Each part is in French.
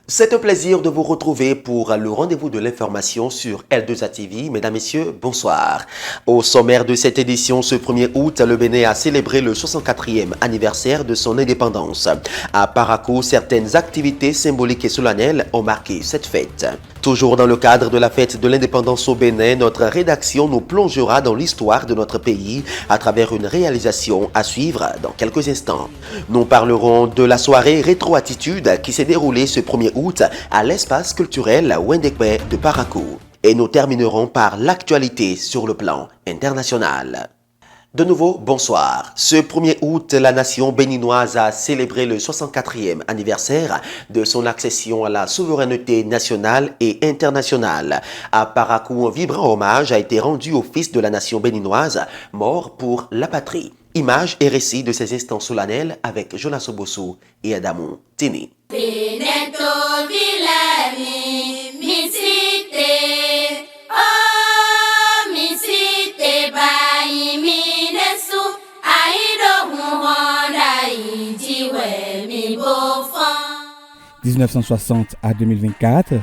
C'est un plaisir de vous retrouver pour le rendez-vous de l'information sur L2A TV. Mesdames, Messieurs, bonsoir. Au sommaire de cette édition, ce 1er août, le Bénin a célébré le 64e anniversaire de son indépendance. À Parakou, certaines activités symboliques et solennelles ont marqué cette fête. Toujours dans le cadre de la fête de l'indépendance au Bénin, notre rédaction nous plongera dans l'histoire de notre pays à travers une réalisation à suivre dans quelques instants. Nous parlerons de la soirée Rétro-Attitude qui s'est déroulée ce 1er août à l'espace culturel Wendekwe de Parakou. Et nous terminerons par l'actualité sur le plan international. De nouveau, bonsoir. Ce 1er août, la nation béninoise a célébré le 64e anniversaire de son accession à la souveraineté nationale et internationale. À Parakou, un vibrant hommage a été rendu au fils de la nation béninoise, mort pour la patrie. Images et récits de ces instants solennels avec Jonas Obosso et Adamou Tini. « 1960 à 2024,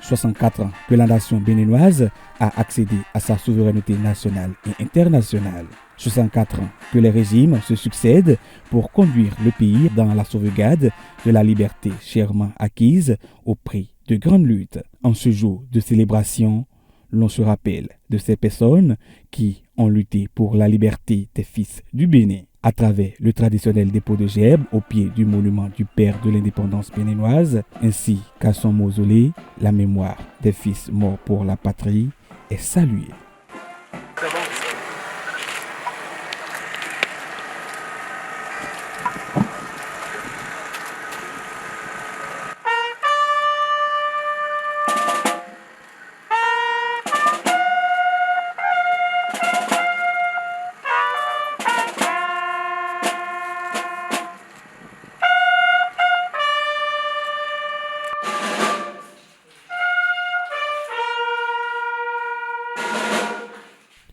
64 ans que la nation béninoise a accédé à sa souveraineté nationale et internationale. 64 ans que les régimes se succèdent pour conduire le pays dans la sauvegarde de la liberté chèrement acquise au prix de grandes luttes. En ce jour de célébration, l'on se rappelle de ces personnes qui ont lutté pour la liberté des fils du Bénin. À travers le traditionnel dépôt de gerbes au pied du monument du père de l'indépendance béninoise, ainsi qu'à son mausolée, la mémoire des fils morts pour la patrie est saluée.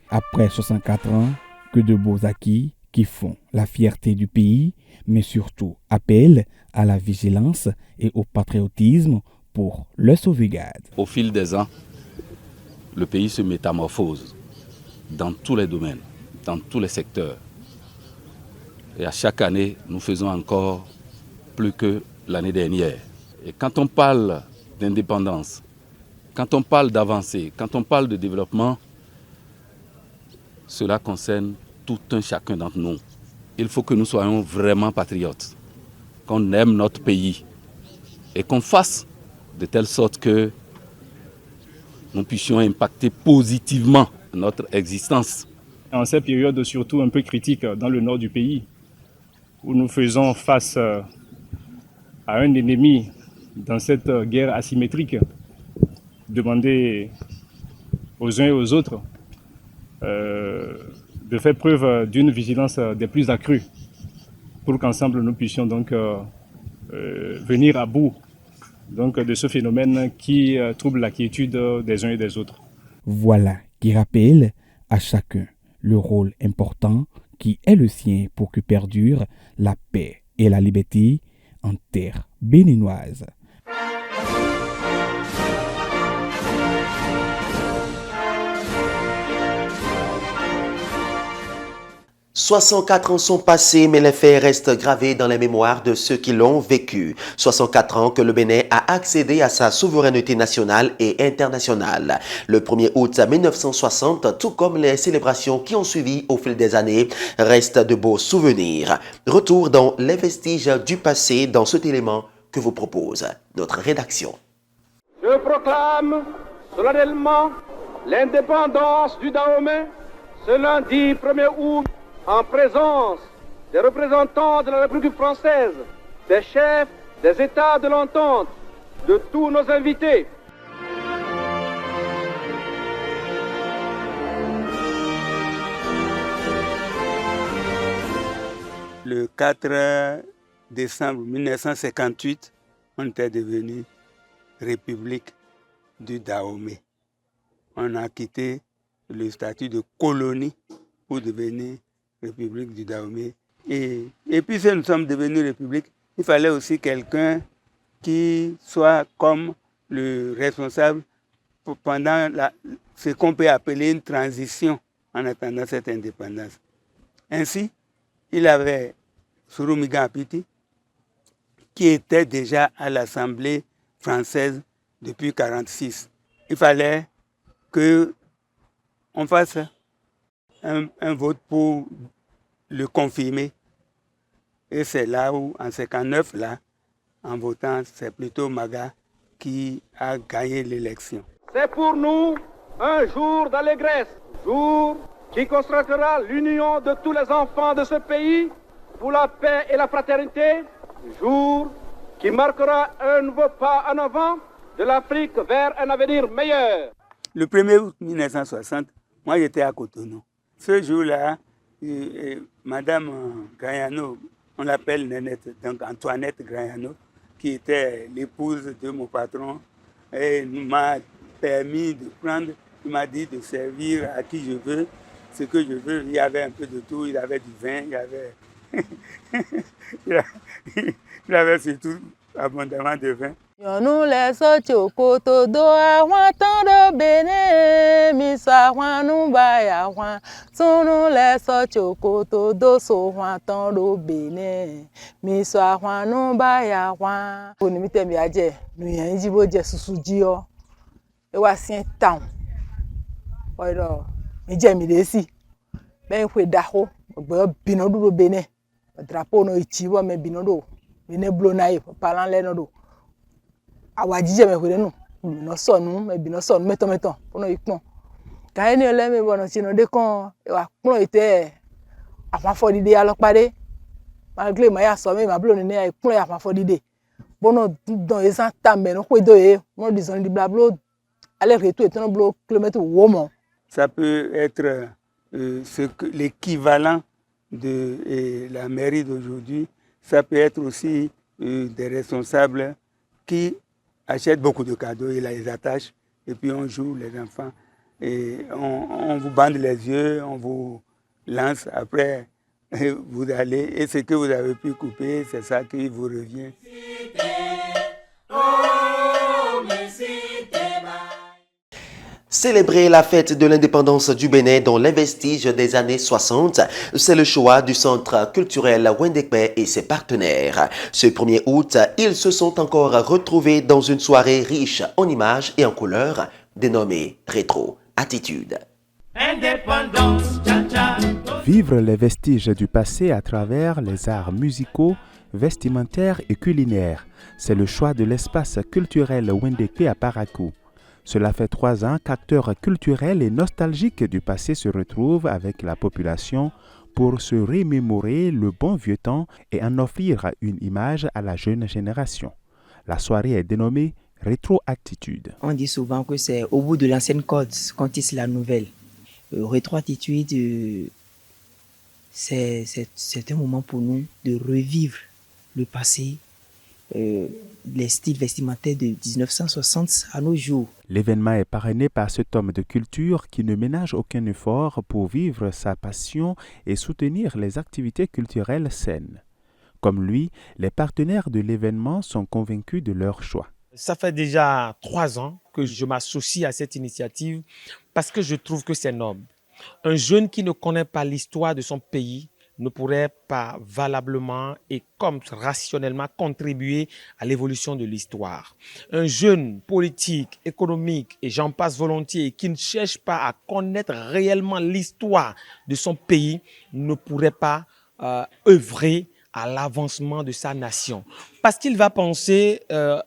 Après 64 ans, que de beaux acquis qui font la fierté du pays, mais surtout appellent à la vigilance et au patriotisme pour le sauvegarde. Au fil des ans, le pays se métamorphose dans tous les domaines, dans tous les secteurs. Et à chaque année, nous faisons encore plus que l'année dernière. Et quand on parle d'indépendance, quand on parle d'avancée, quand on parle de développement, cela concerne tout un chacun d'entre nous. Il faut que nous soyons vraiment patriotes, qu'on aime notre pays et qu'on fasse de telle sorte que nous puissions impacter positivement notre existence. En cette période surtout un peu critique dans le nord du pays, où nous faisons face à un ennemi dans cette guerre asymétrique, demander aux uns et aux autres de faire preuve d'une vigilance des plus accrues pour qu'ensemble nous puissions donc venir à bout donc, de ce phénomène qui trouble la quiétude des uns et des autres. Voilà qui rappelle à chacun le rôle important qui est le sien pour que perdure la paix et la liberté en terre béninoise. 64 ans sont passés, mais les faits restent gravés dans les mémoires de ceux qui l'ont vécu. 64 ans que le Bénin a accédé à sa souveraineté nationale et internationale. Le 1er août 1960, tout comme les célébrations qui ont suivi au fil des années, restent de beaux souvenirs. Retour dans les vestiges du passé dans cet élément que vous propose notre rédaction. Je proclame solennellement l'indépendance du Dahomey ce lundi 1er août en présence des représentants de la République française, des chefs des États de l'entente, de tous nos invités. Le 4 décembre 1958, on était devenu République du Dahomey. On a quitté le statut de colonie pour devenir République du Dahomey. Et puis, si nous sommes devenus République, il fallait aussi quelqu'un qui soit comme le responsable pendant ce qu'on peut appeler une transition en attendant cette indépendance. Ainsi, il avait Souroumigan Apiti, qui était déjà à l'Assemblée française depuis 1946. Il fallait qu'on fasse un vote pour le confirmer. Et c'est là où, en 1959, là, en votant, c'est plutôt Maga qui a gagné l'élection. C'est pour nous un jour d'allégresse, jour qui constatera l'union de tous les enfants de ce pays pour la paix et la fraternité, jour qui marquera un nouveau pas en avant de l'Afrique vers un avenir meilleur. Le 1er août 1960, moi j'étais à Cotonou. Ce jour-là, Madame Grayano, on l'appelle Nénette, donc Antoinette Grayano, qui était l'épouse de mon patron, et m'a permis de prendre, il m'a dit de servir à qui je veux, ce que je veux. Il y avait un peu de tout, il avait du vin, il y avait il avait surtout abondamment de vin. Nous les sochokoto do awan tando bene mi sa wan nu ba ya wan tunu les sochokoto do so wan tando bene mi sa wan nu ba ya wan oni mi temi aje nu yan ji bo je susu ji o e wa sin town oiro mi je mi de si ben kwe daho gbo bino do bene drapeau no ichi bo me bino do bene blo na yi parlant le no do awajije me hore nu no sonu me bi no sonu meto pono ipon ka eni ole me bono chino de kan e wa pon ite afan fodide ya lo pade malgré ma ya so me ma blo ni ya ipon ya afan fodide bono don esan tambe no kwe do e mo di son di blablo aller retour et no blo kilomètre womo. Ça peut être l'équivalent de la mairie d'aujourd'hui. Ça peut être aussi des responsables qui achètent beaucoup de cadeaux et les attachent. Et puis on joue, les enfants. Et on vous bande les yeux, on vous lance. Après, vous allez. Et ce que vous avez pu couper, c'est ça qui vous revient. Célébrer la fête de l'indépendance du Bénin dans les vestiges des années 60, c'est le choix du Centre culturel Wendekpe et ses partenaires. Ce 1er août, ils se sont encore retrouvés dans une soirée riche en images et en couleurs, dénommée Rétro Attitude. Vivre les vestiges du passé à travers les arts musicaux, vestimentaires et culinaires, c'est le choix de l'espace culturel Wendekpe à Parakou. Cela fait 3 ans qu'acteurs culturels et nostalgiques du passé se retrouvent avec la population pour se remémorer le bon vieux temps et en offrir une image à la jeune génération. La soirée est dénommée Rétro Attitude. On dit souvent que c'est au bout de l'ancienne corde qu'on tisse la nouvelle. Rétro Attitude, c'est un moment pour nous de revivre le passé, les styles vestimentaires de 1960 à nos jours. L'événement est parrainé par cet homme de culture qui ne ménage aucun effort pour vivre sa passion et soutenir les activités culturelles saines. Comme lui, les partenaires de l'événement sont convaincus de leur choix. Ça fait déjà 3 ans que je m'associe à cette initiative parce que je trouve que c'est noble. Un jeune qui ne connaît pas l'histoire de son pays ne pourrait pas valablement et comme rationnellement contribuer à l'évolution de l'histoire. Un jeune politique, économique et j'en passe volontiers qui ne cherche pas à connaître réellement l'histoire de son pays ne pourrait pas œuvrer à l'avancement de sa nation. Parce qu'il va penser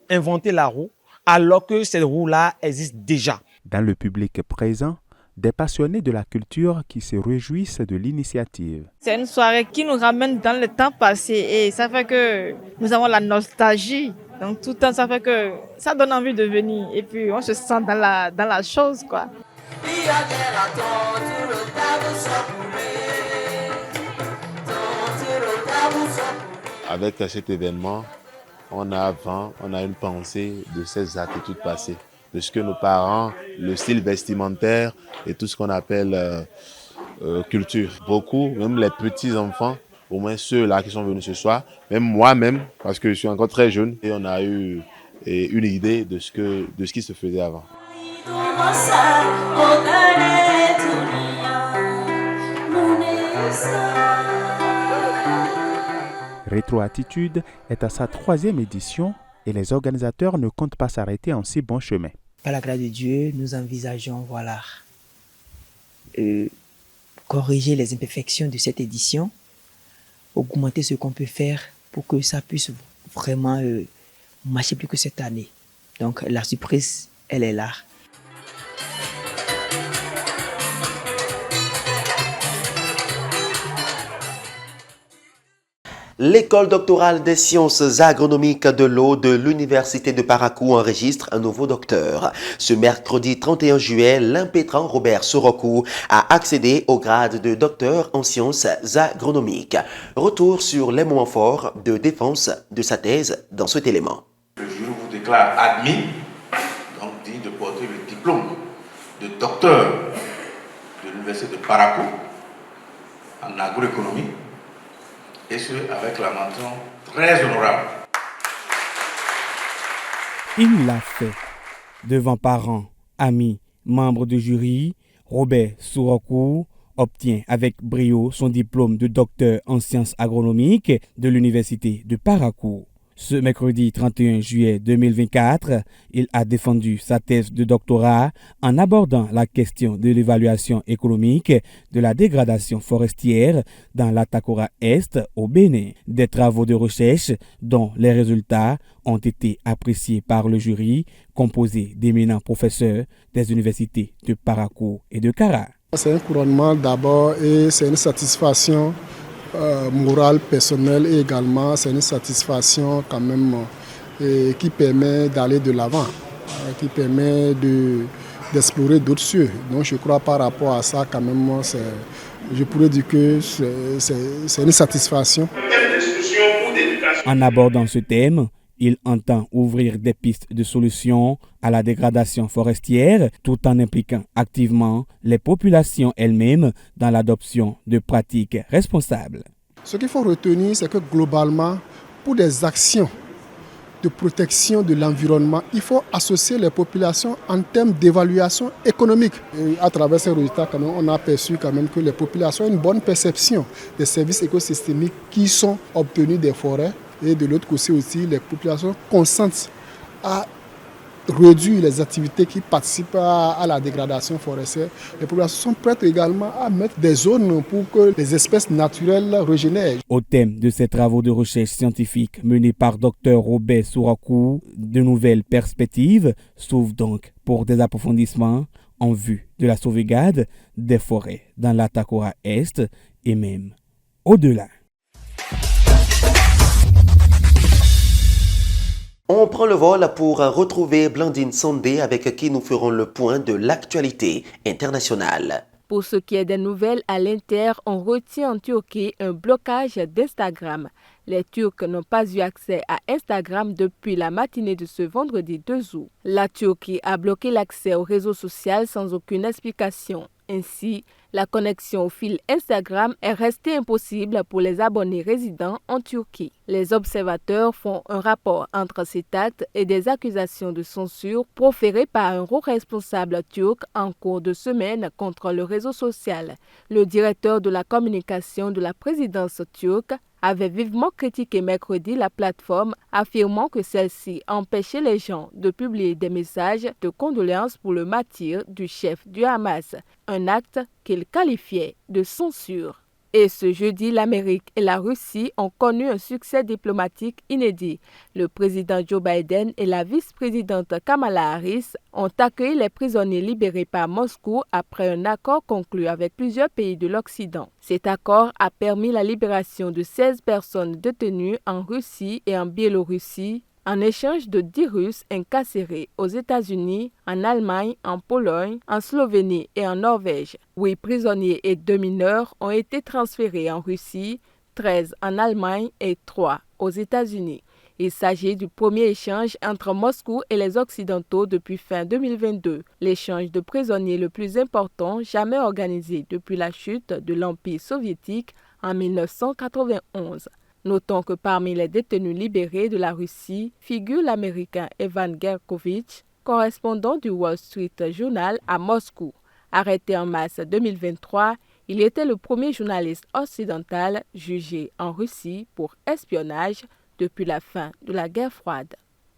inventer la roue alors que cette roue-là existe déjà. Dans le public présent, des passionnés de la culture qui se réjouissent de l'initiative. C'est une soirée qui nous ramène dans le temps passé et ça fait que nous avons la nostalgie. Donc tout le temps, ça fait que ça donne envie de venir et puis on se sent dans la chose, quoi. Avec cet événement, on a une pensée de ces attitudes passées. De ce que nos parents, le style vestimentaire et tout ce qu'on appelle culture. Beaucoup, même les petits-enfants, au moins ceux-là qui sont venus ce soir, même moi-même, parce que je suis encore très jeune, et on a eu une idée de ce qui se faisait avant. Rétroattitude est à sa 3e édition et les organisateurs ne comptent pas s'arrêter en si bon chemin. Par la grâce de Dieu, nous envisageons corriger les imperfections de cette édition, augmenter ce qu'on peut faire pour que ça puisse vraiment marcher plus que cette année. Donc la surprise, elle est là. L'école doctorale des sciences agronomiques de l'eau de l'Université de Parakou enregistre un nouveau docteur. Ce mercredi 31 juillet, l'impétrant Robert Sorokou a accédé au grade de docteur en sciences agronomiques. Retour sur les moments forts de défense de sa thèse dans cet élément. Le jury vous déclare admis, donc dit de porter le diplôme de docteur de l'Université de Parakou en agroéconomie, et ce, avec la mention très honorable. Il l'a fait. Devant parents, amis, membres du jury, Robert Sorokou obtient avec brio son diplôme de docteur en sciences agronomiques de l'Université de Parakou. Ce mercredi 31 juillet 2024, il a défendu sa thèse de doctorat en abordant la question de l'évaluation économique de la dégradation forestière dans la Takora Est au Bénin. Des travaux de recherche dont les résultats ont été appréciés par le jury composé d'éminents professeurs des universités de Parakou et de Kara. C'est un couronnement d'abord et c'est une satisfaction morale, personnelle et également c'est une satisfaction quand même qui permet d'aller de l'avant, qui permet d'explorer d'autres cieux. Donc je crois par rapport à ça quand même, je pourrais dire que c'est une satisfaction. En abordant ce thème, il entend ouvrir des pistes de solutions à la dégradation forestière tout en impliquant activement les populations elles-mêmes dans l'adoption de pratiques responsables. Ce qu'il faut retenir, c'est que globalement, pour des actions de protection de l'environnement, il faut associer les populations en termes d'évaluation économique. Et à travers ces résultats, quand même, on a aperçu quand même que les populations ont une bonne perception des services écosystémiques qui sont obtenus des forêts. Et de l'autre côté aussi, les populations consentent à réduire les activités qui participent à la dégradation forestière. Les populations sont prêtes également à mettre des zones pour que les espèces naturelles régénèrent. Au thème de ces travaux de recherche scientifique menés par Dr Robert Sorokou, de nouvelles perspectives s'ouvrent donc pour des approfondissements en vue de la sauvegarde des forêts dans la Takora Est et même au-delà. On prend le vol pour retrouver Blandine Sandé avec qui nous ferons le point de l'actualité internationale. Pour ce qui est des nouvelles à l'Inter, on retient en Turquie un blocage d'Instagram. Les Turcs n'ont pas eu accès à Instagram depuis la matinée de ce vendredi 2 août. La Turquie a bloqué l'accès au réseau social sans aucune explication. Ainsi, la connexion au fil Instagram est restée impossible pour les abonnés résidents en Turquie. Les observateurs font un rapport entre cet acte et des accusations de censure proférées par un haut responsable turc en cours de semaine contre le réseau social. Le directeur de la communication de la présidence turque avait vivement critiqué mercredi la plateforme, affirmant que celle-ci empêchait les gens de publier des messages de condoléances pour le martyre du chef du Hamas, un acte qu'il qualifiait de censure. Et ce jeudi, l'Amérique et la Russie ont connu un succès diplomatique inédit. Le président Joe Biden et la vice-présidente Kamala Harris ont accueilli les prisonniers libérés par Moscou après un accord conclu avec plusieurs pays de l'Occident. Cet accord a permis la libération de 16 personnes détenues en Russie et en Biélorussie, en échange de 10 Russes incarcérés aux États-Unis, en Allemagne, en Pologne, en Slovénie et en Norvège. 8 prisonniers et 2 mineurs ont été transférés en Russie, 13 en Allemagne et 3 aux États-Unis. Il s'agit du premier échange entre Moscou et les Occidentaux depuis fin 2022, l'échange de prisonniers le plus important jamais organisé depuis la chute de l'Empire soviétique en 1991. Notons que parmi les détenus libérés de la Russie figure l'Américain Evan Gershkovich, correspondant du Wall Street Journal à Moscou. Arrêté en mars 2023, il était le premier journaliste occidental jugé en Russie pour espionnage depuis la fin de la guerre froide.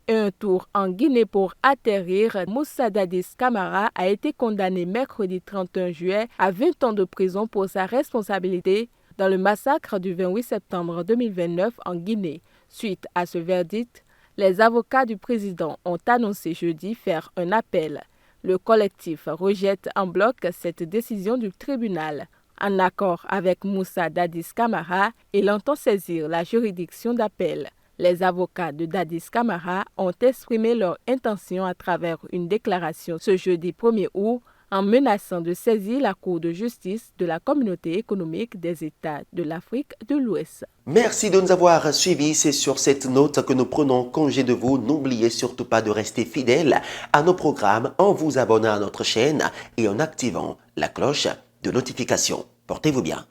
Un tour en Guinée pour atterrir, Moussa Dadis Camara a été condamné mercredi 31 juillet à 20 ans de prison pour sa responsabilité dans le massacre du 28 septembre 2029 en Guinée. Suite à ce verdict, les avocats du président ont annoncé jeudi faire un appel. Le collectif rejette en bloc cette décision du tribunal. En accord avec Moussa Dadis Camara, il entend saisir la juridiction d'appel. Les avocats de Dadis Camara ont exprimé leur intention à travers une déclaration ce jeudi 1er août en menaçant de saisir la Cour de justice de la Communauté économique des États de l'Afrique de l'Ouest. Merci de nous avoir suivis. C'est sur cette note que nous prenons congé de vous. N'oubliez surtout pas de rester fidèle à nos programmes en vous abonnant à notre chaîne et en activant la cloche de notification. Portez-vous bien.